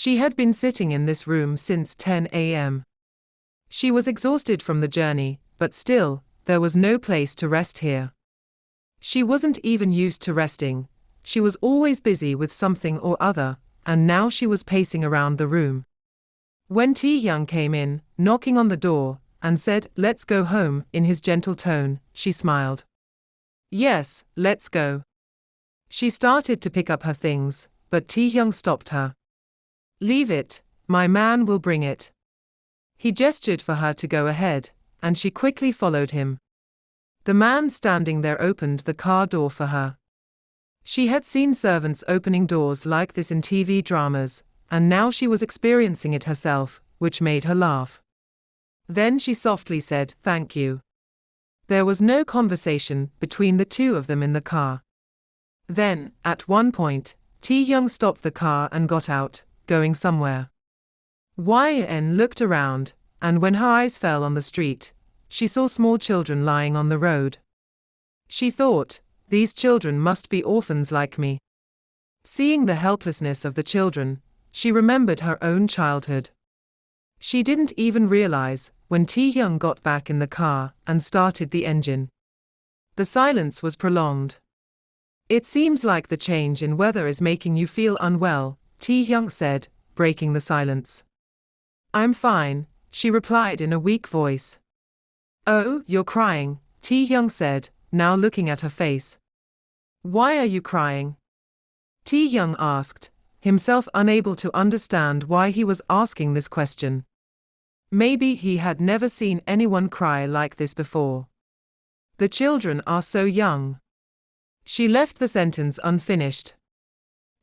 She had been sitting in this room since 10 a.m. She was exhausted from the journey, but still, there was no place to rest here. She wasn't even used to resting. She was always busy with something or other, and now she was pacing around the room. When Taehyung came in, knocking on the door, and said, "Let's go home," in his gentle tone, she smiled. "Yes, let's go." She started to pick up her things, but Taehyung stopped her. "Leave it, my man will bring it." He gestured for her to go ahead, and she quickly followed him. The man standing there opened the car door for her. She had seen servants opening doors like this in TV dramas, and now she was experiencing it herself, which made her laugh. Then she softly said, "Thank you." There was no conversation between the two of them in the car. Then, at one point, Taehyung stopped the car and got out, going somewhere. Yn looked around, and when her eyes fell on the street, she saw small children lying on the road. She thought, "These children must be orphans like me." Seeing the helplessness of the children, she remembered her own childhood. She didn't even realize when Taehyung got back in the car and started the engine. The silence was prolonged. "It seems like the change in weather is making you feel unwell," Taehyung said, breaking the silence. "I'm fine," she replied in a weak voice. "Oh, you're crying," Taehyung said, now looking at her face. "Why are you crying?" Taehyung asked, himself unable to understand why he was asking this question. Maybe he had never seen anyone cry like this before. "The children are so young." She left the sentence unfinished.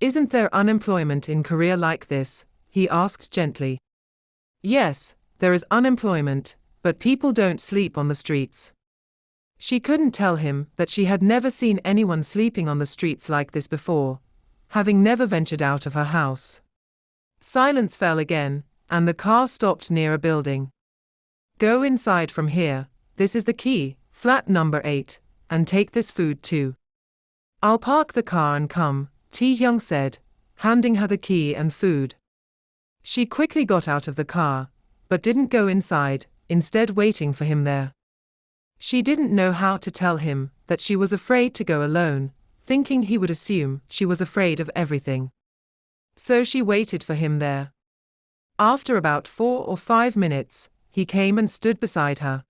"Isn't there unemployment in Korea like this?" he asked gently. "Yes, there is unemployment, but people don't sleep on the streets." She couldn't tell him that she had never seen anyone sleeping on the streets like this before, having never ventured out of her house. Silence fell again, and the car stopped near a building. "Go inside from here, this is the key, flat number 8, and take this food too." "I'll park the car and come," Taehyung said, handing her the key and food. She quickly got out of the car, but didn't go inside, instead waiting for him there. She didn't know how to tell him that she was afraid to go alone, thinking he would assume she was afraid of everything. So she waited for him there. After about 4 or 5 minutes, he came and stood beside her.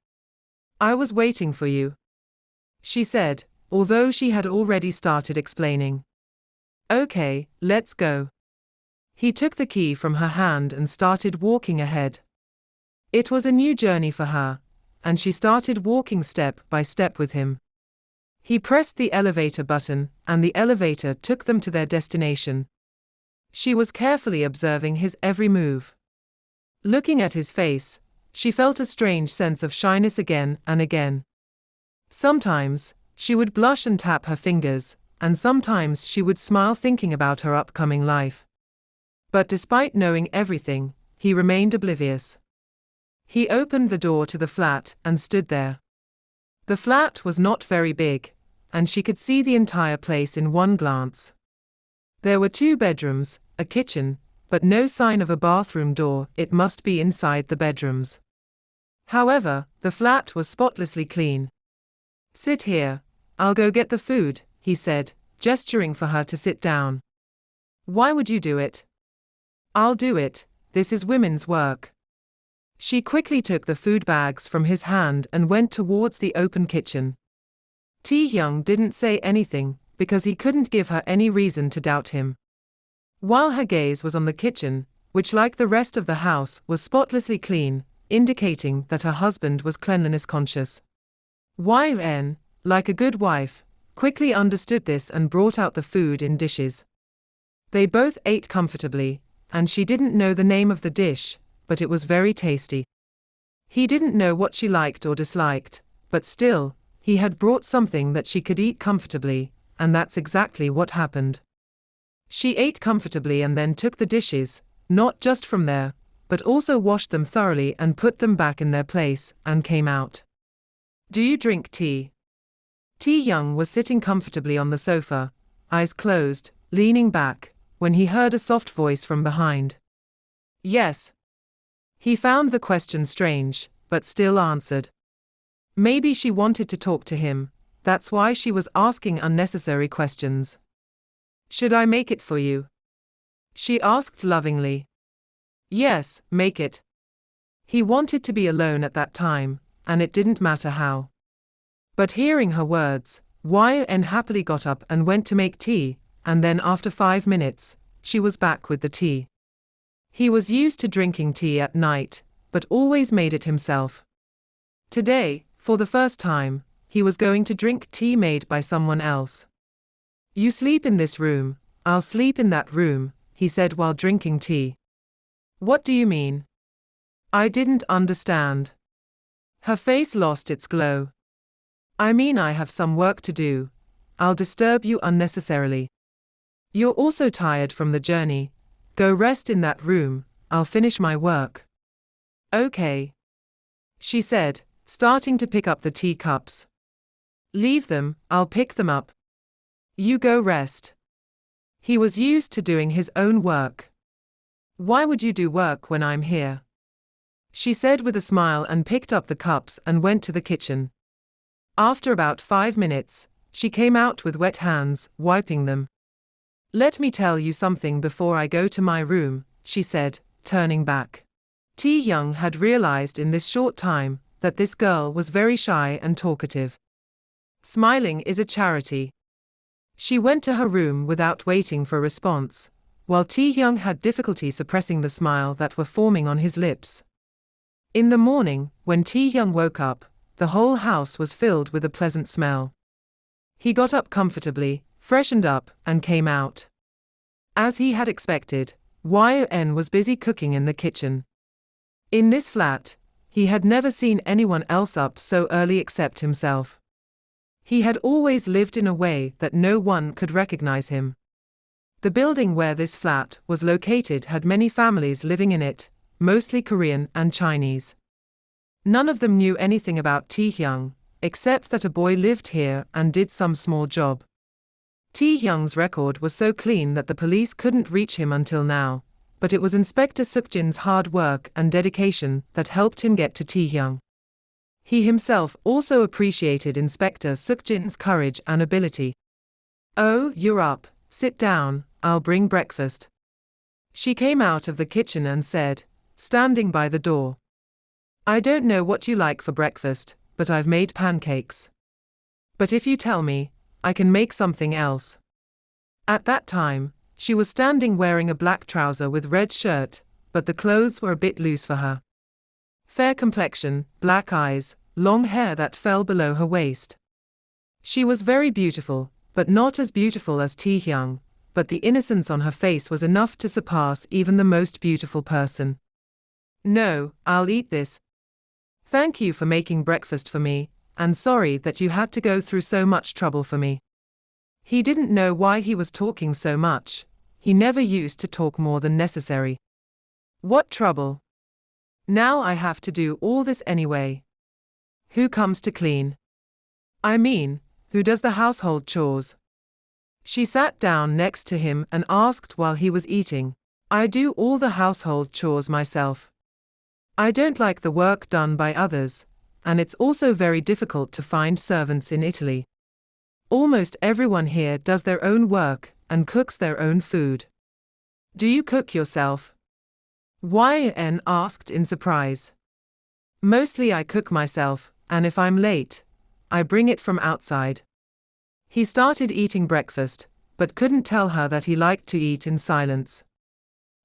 "I was waiting for you," she said, although she had already started explaining. "Okay, let's go." He took the key from her hand and started walking ahead. It was a new journey for her, and she started walking step by step with him. He pressed the elevator button, and the elevator took them to their destination. She was carefully observing his every move. Looking at his face, she felt a strange sense of shyness again and again. Sometimes, she would blush and tap her fingers, and sometimes she would smile thinking about her upcoming life. But despite knowing everything, he remained oblivious. He opened the door to the flat and stood there. The flat was not very big, and she could see the entire place in one glance. There were 2 bedrooms, a kitchen, but no sign of a bathroom door. It must be inside the bedrooms. However, the flat was spotlessly clean. "Sit here, I'll go get the food," he said, gesturing for her to sit down. "Why would you do it?" "I'll do it, this is women's work." She quickly took the food bags from his hand and went towards the open kitchen. Taehyung didn't say anything, because he couldn't give her any reason to doubt him. While her gaze was on the kitchen, which like the rest of the house was spotlessly clean, indicating that her husband was cleanliness conscious. Yn, like a good wife, quickly understood this and brought out the food in dishes. They both ate comfortably, and she didn't know the name of the dish, but it was very tasty. He didn't know what she liked or disliked, but still, he had brought something that she could eat comfortably, and that's exactly what happened. She ate comfortably and then took the dishes, not just from there, but also washed them thoroughly and put them back in their place, and came out. "Do you drink tea?" Taehyung was sitting comfortably on the sofa, eyes closed, leaning back, when he heard a soft voice from behind. Yes. He found the question strange, but still answered. Maybe she wanted to talk to him, that's why she was asking unnecessary questions. Should I make it for you? She asked lovingly. Yes, make it. He wanted to be alone at that time, and it didn't matter how. But hearing her words, Yn happily got up and went to make tea, and then after 5 minutes, she was back with the tea. He was used to drinking tea at night, but always made it himself. Today, for the first time, he was going to drink tea made by someone else. You sleep in this room, I'll sleep in that room, he said while drinking tea. What do you mean? I didn't understand. Her face lost its glow. I mean I have some work to do. I'll disturb you unnecessarily. You're also tired from the journey. Go rest in that room, I'll finish my work. Okay. She said, starting to pick up the tea cups. Leave them, I'll pick them up. You go rest. He was used to doing his own work. Why would you do work when I'm here? She said with a smile and picked up the cups and went to the kitchen. After about 5 minutes, she came out with wet hands, wiping them. Let me tell you something before I go to my room, she said, turning back. Taehyung had realized in this short time that this girl was very shy and talkative. Smiling is a charity. She went to her room without waiting for a response, while Taehyung had difficulty suppressing the smile that were forming on his lips. In the morning, when Taehyung woke up, the whole house was filled with a pleasant smell. He got up comfortably, freshened up, and came out. As he had expected, Yn was busy cooking in the kitchen. In this flat, he had never seen anyone else up so early except himself. He had always lived in a way that no one could recognize him. The building where this flat was located had many families living in it, mostly Korean and Chinese. None of them knew anything about Taehyung, except that a boy lived here and did some small job. Taehyung's record was so clean that the police couldn't reach him until now, but it was Inspector Seokjin's hard work and dedication that helped him get to Taehyung. He himself also appreciated Inspector Seokjin's courage and ability. Oh, you're up, sit down, I'll bring breakfast. She came out of the kitchen and said, standing by the door. I don't know what you like for breakfast, but I've made pancakes. But if you tell me, I can make something else. At that time, she was standing wearing a black trouser with red shirt, but the clothes were a bit loose for her. Fair complexion, black eyes, long hair that fell below her waist. She was very beautiful, but not as beautiful as Taehyung, but the innocence on her face was enough to surpass even the most beautiful person. No, I'll eat this. Thank you for making breakfast for me, and sorry that you had to go through so much trouble for me. He didn't know why he was talking so much. He never used to talk more than necessary. What trouble? Now I have to do all this anyway. Who comes to clean? I mean, who does the household chores? She sat down next to him and asked while he was eating. I do all the household chores myself. I don't like the work done by others, and it's also very difficult to find servants in Italy. Almost everyone here does their own work and cooks their own food. Do you cook yourself? Yn asked in surprise. Mostly I cook myself, and if I'm late, I bring it from outside. He started eating breakfast, but couldn't tell her that he liked to eat in silence.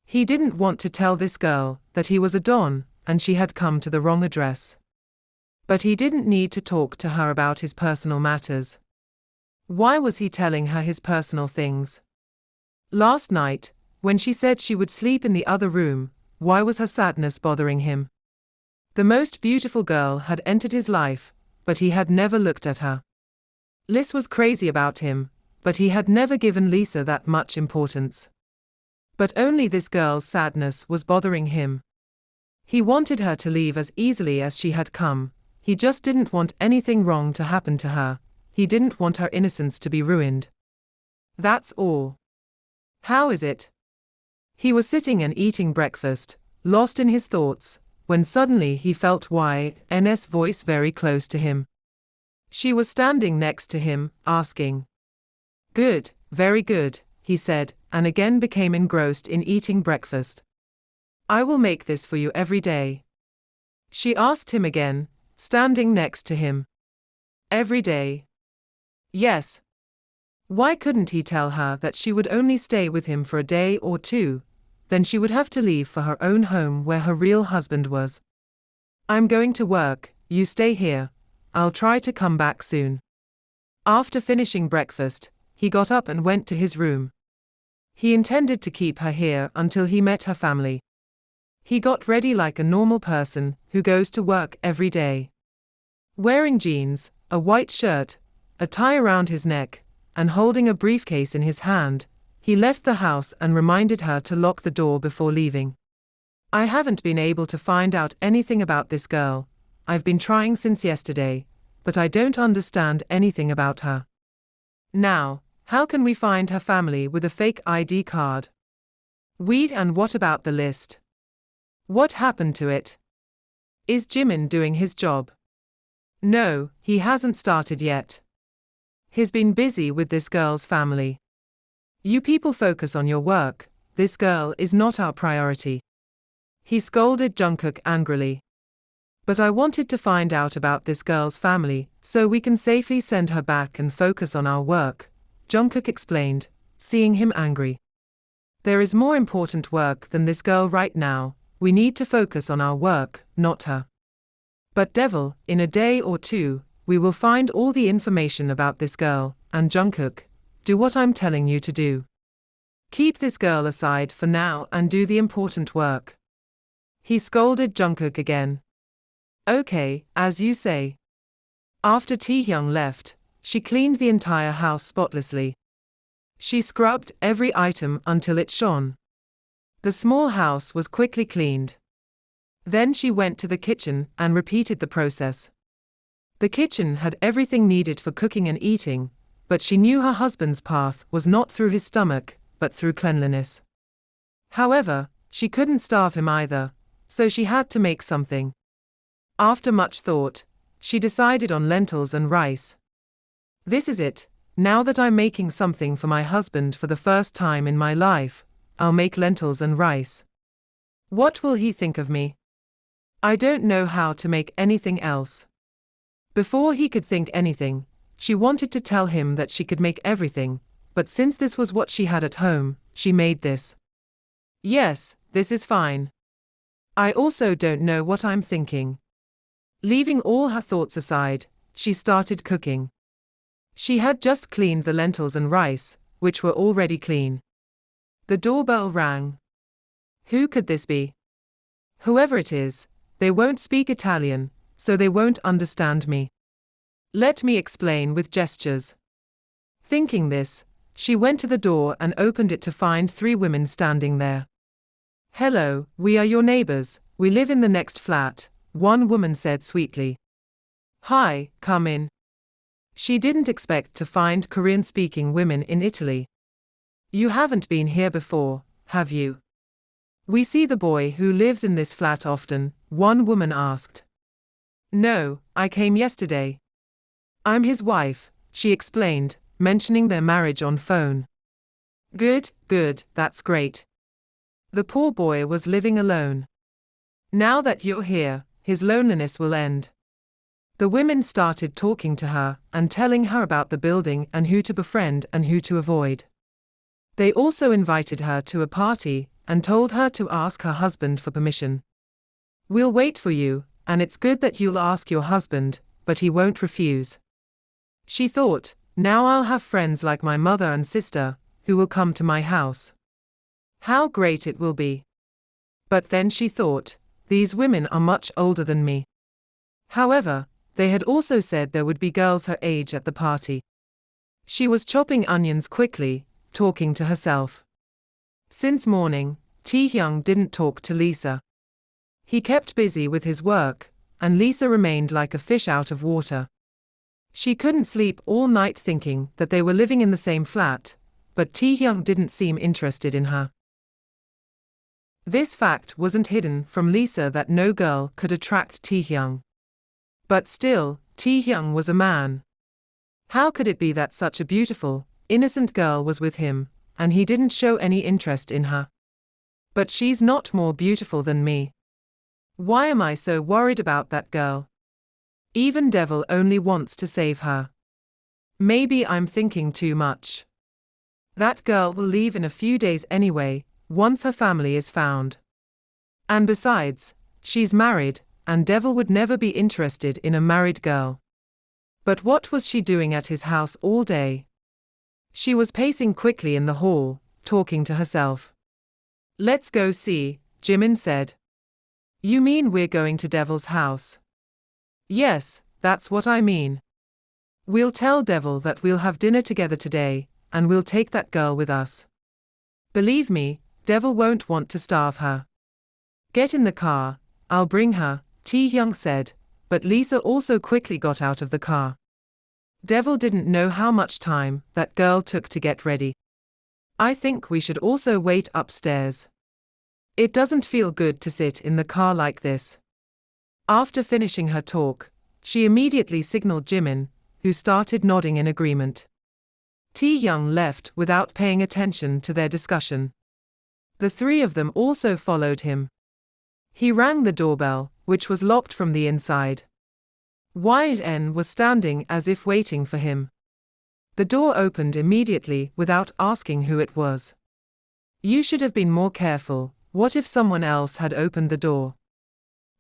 He didn't want to tell this girl that he was a don, and she had come to the wrong address. But he didn't need to talk to her about his personal matters. Why was he telling her his personal things? Last night, when she said she would sleep in the other room, why was her sadness bothering him? The most beautiful girl had entered his life, but he had never looked at her. Liz was crazy about him, but he had never given Lisa that much importance. But only this girl's sadness was bothering him. He wanted her to leave as easily as she had come. He just didn't want anything wrong to happen to her. He didn't want her innocence to be ruined. That's all. How is it? He was sitting and eating breakfast, lost in his thoughts, when suddenly he felt Yn's voice very close to him. She was standing next to him, asking. "Good, very good," he said, and again became engrossed in eating breakfast. "I will make this for you every day?" She asked him again, standing next to him. "Every day?" "Yes." Why couldn't he tell her that she would only stay with him for a day or two, then she would have to leave for her own home where her real husband was? "I'm going to work, you stay here. I'll try to come back soon." After finishing breakfast, he got up and went to his room. He intended to keep her here until he met her family. He got ready like a normal person who goes to work every day. Wearing jeans, a white shirt, a tie around his neck, and holding a briefcase in his hand, he left the house and reminded her to lock the door before leaving. "I haven't been able to find out anything about this girl. I've been trying since yesterday, but I don't understand anything about her. Now, how can we find her family with a fake ID card? And what about the list? What happened to it? Is Jimin doing his job?" "No, he hasn't started yet. He's been busy with this girl's family. You people focus on your work, this girl is not our priority." He scolded Jungkook angrily. "But I wanted to find out about this girl's family, so we can safely send her back and focus on our work," Jungkook explained, seeing him angry. "There is more important work than this girl right now, we need to focus on our work, not her. But Devil, in a day or two, we will find all the information about this girl, and Jungkook, do what I'm telling you to do. Keep this girl aside for now and do the important work." He scolded Jungkook again. "Okay, as you say." After Taehyung left, she cleaned the entire house spotlessly. She scrubbed every item until it shone. The small house was quickly cleaned. Then she went to the kitchen and repeated the process. The kitchen had everything needed for cooking and eating, but she knew her husband's path was not through his stomach, but through cleanliness. However, she couldn't starve him either, so she had to make something. After much thought, she decided on lentils and rice. "This is it, now that I'm making something for my husband for the first time in my life, I'll make lentils and rice. What will he think of me? I don't know how to make anything else." Before he could think anything, she wanted to tell him that she could make everything, but since this was what she had at home, she made this. "Yes, this is fine. I also don't know what I'm thinking." Leaving all her thoughts aside, she started cooking. She had just cleaned the lentils and rice, which were already clean. The doorbell rang. Who could this be? Whoever it is, they won't speak Italian, so they won't understand me. Let me explain with gestures. Thinking this, she went to the door and opened it to find 3 women standing there. "Hello, we are your neighbors, we live in the next flat," one woman said sweetly. "Hi, come in." She didn't expect to find Korean-speaking women in Italy. "You haven't been here before, have you?" "We see the boy who lives in this flat often," one woman asked. "No, I came yesterday. I'm his wife," she explained, mentioning their marriage on phone. Good, that's great. The poor boy was living alone. Now that you're here, his loneliness will end." The women started talking to her and telling her about the building and who to befriend and who to avoid. They also invited her to a party and told her to ask her husband for permission. "We'll wait for you, and it's good that you'll ask your husband, but he won't refuse." She thought, now I'll have friends like my mother and sister, who will come to my house. How great it will be. But then she thought, these women are much older than me. However, they had also said there would be girls her age at the party. She was chopping onions quickly, talking to herself. Since morning, Taehyung didn't talk to Lisa. He kept busy with his work, and Lisa remained like a fish out of water. She couldn't sleep all night thinking that they were living in the same flat, but Taehyung didn't seem interested in her. This fact wasn't hidden from Lisa that no girl could attract Taehyung. But still, Taehyung was a man. How could it be that such a beautiful, innocent girl was with him, and he didn't show any interest in her? But she's not more beautiful than me. Why am I so worried about that girl? Even Devil only wants to save her. Maybe I'm thinking too much. That girl will leave in a few days anyway, once her family is found. And besides, she's married, and Devil would never be interested in a married girl. But what was she doing at his house all day? She was pacing quickly in the hall, talking to herself. Let's go see, Jimin said. You mean we're going to Devil's house? Yes, that's what I mean. We'll tell Devil that we'll have dinner together today, and we'll take that girl with us. Believe me, Devil won't want to starve her. Get in the car, I'll bring her, Taehyung said, but Lisa also quickly got out of the car. Devil didn't know how much time that girl took to get ready. I think we should also wait upstairs. It doesn't feel good to sit in the car like this. After finishing her talk, she immediately signaled Jimin, who started nodding in agreement. Taehyung left without paying attention to their discussion. The three of them also followed him. He rang the doorbell, which was locked from the inside. Yn was standing as if waiting for him. The door opened immediately without asking who it was. You should have been more careful. What if someone else had opened the door?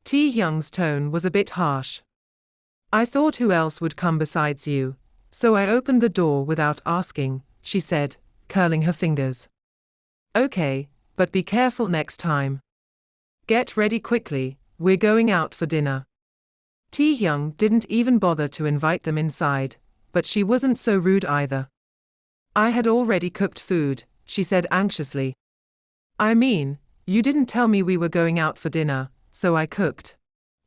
Taehyung's tone was a bit harsh. I thought who else would come besides you, so I opened the door without asking, she said, curling her fingers. Okay, but be careful next time. Get ready quickly, we're going out for dinner. Taehyung didn't even bother to invite them inside, but she wasn't so rude either. I had already cooked food, she said anxiously. I mean, you didn't tell me we were going out for dinner, so I cooked.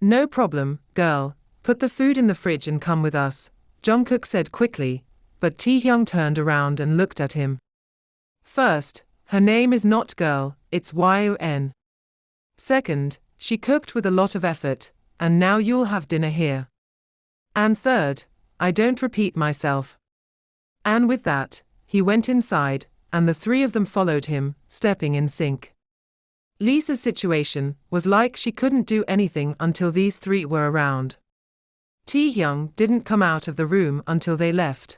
No problem, girl, put the food in the fridge and come with us, Jungkook said quickly, but Taehyung turned around and looked at him. First, her name is not girl, it's Yon. Second, she cooked with a lot of effort, and now you'll have dinner here. And third, I don't repeat myself. And with that, he went inside, and the three of them followed him, stepping in sync. Lisa's situation was like she couldn't do anything until these three were around. Taehyung didn't come out of the room until they left.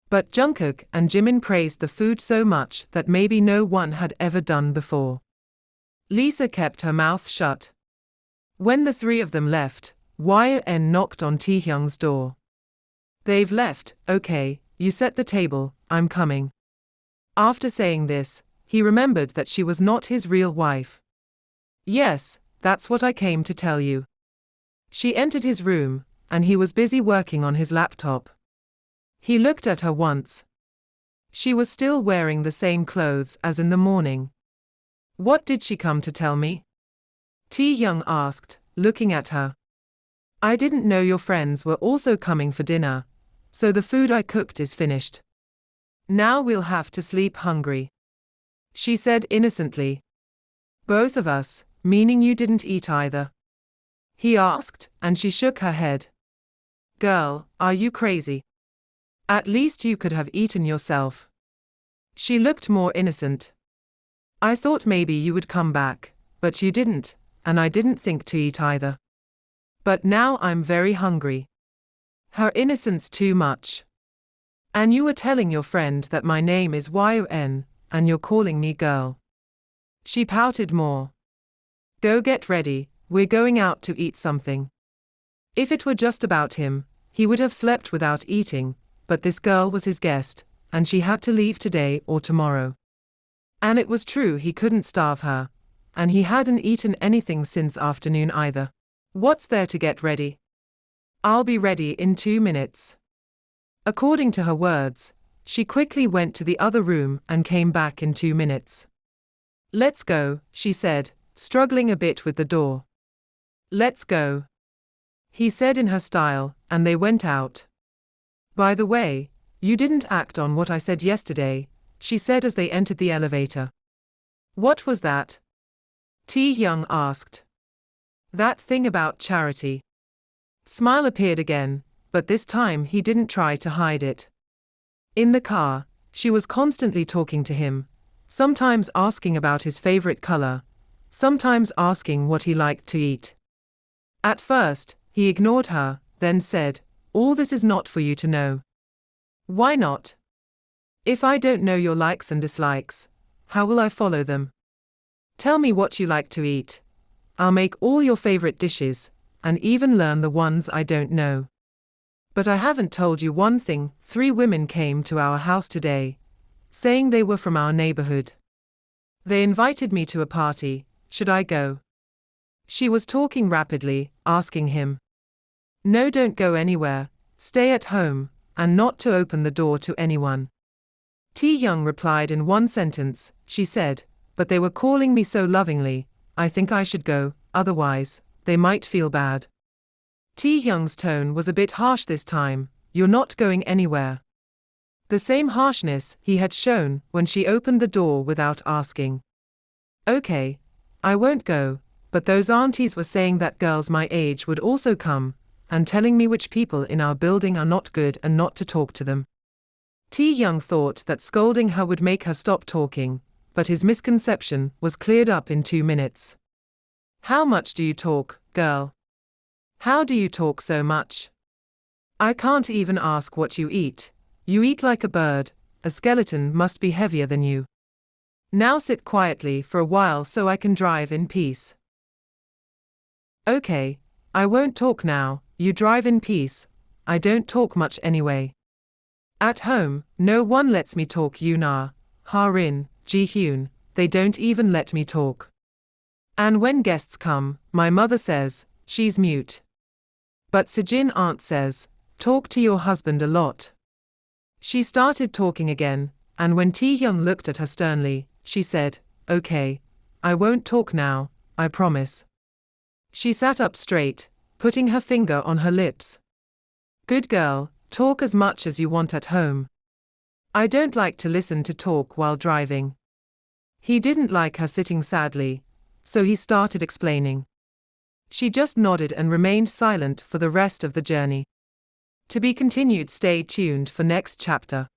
But Jungkook and Jimin praised the food so much that maybe no one had ever done before. Lisa kept her mouth shut. When the three of them left, Yn knocked on Taehyung's door. They've left, okay, you set the table, I'm coming. After saying this, he remembered that she was not his real wife. Yes, that's what I came to tell you. She entered his room, and he was busy working on his laptop. He looked at her once. She was still wearing the same clothes as in the morning. What did she come to tell me? Taehyung asked, looking at her. I didn't know your friends were also coming for dinner, so the food I cooked is finished. Now we'll have to sleep hungry. She said innocently. Both of us, meaning you didn't eat either? He asked, and she shook her head. Girl, are you crazy? At least you could have eaten yourself. She looked more innocent. I thought maybe you would come back, but you didn't, and I didn't think to eat either. But now I'm very hungry. Her innocence too much. And you were telling your friend that my name is Yon, and you're calling me girl. She pouted more. Go get ready, we're going out to eat something. If it were just about him, he would have slept without eating, but this girl was his guest, and she had to leave today or tomorrow. And it was true he couldn't starve her, and he hadn't eaten anything since afternoon either. What's there to get ready? I'll be ready in 2 minutes. According to her words, she quickly went to the other room and came back in 2 minutes. Let's go, she said, struggling a bit with the door. Let's go, he said in her style, and they went out. By the way, you didn't act on what I said yesterday, she said as they entered the elevator. What was that? Taehyung asked. That thing about charity. Smile appeared again, but this time he didn't try to hide it. In the car, she was constantly talking to him, sometimes asking about his favorite color, sometimes asking what he liked to eat. At first, he ignored her, then said, "All this is not for you to know." "Why not? If I don't know your likes and dislikes, how will I follow them? Tell me what you like to eat. I'll make all your favorite dishes, and even learn the ones I don't know. But I haven't told you one thing. 3 women came to our house today, saying they were from our neighborhood. They invited me to a party. Should I go?" She was talking rapidly, asking him. "No, don't go anywhere, stay at home, and not to open the door to anyone." Taehyung replied in one sentence. She said, "But they were calling me so lovingly, I think I should go, otherwise, they might feel bad." Taehyung's tone was a bit harsh this time. "You're not going anywhere." The same harshness he had shown when she opened the door without asking. "Okay, I won't go, but those aunties were saying that girls my age would also come, and telling me which people in our building are not good and not to talk to them." Taehyung thought that scolding her would make her stop talking, but his misconception was cleared up in 2 minutes. "How much do you talk, girl? How do you talk so much? I can't even ask what you eat. You eat like a bird, a skeleton must be heavier than you. Now sit quietly for a while so I can drive in peace." "Okay, I won't talk now, you drive in peace. I don't talk much anyway. At home, no one lets me talk. Yuna, Harin, Jihyun, they don't even let me talk. And when guests come, my mother says, she's mute. But Sejin aunt says, talk to your husband a lot." She started talking again, and when Taehyung looked at her sternly, she said, "Okay, I won't talk now, I promise." She sat up straight, putting her finger on her lips. "Good girl, talk as much as you want at home. I don't like to listen to talk while driving." He didn't like her sitting sadly, so he started explaining. She just nodded and remained silent for the rest of the journey. To be continued. Stay tuned for next chapter.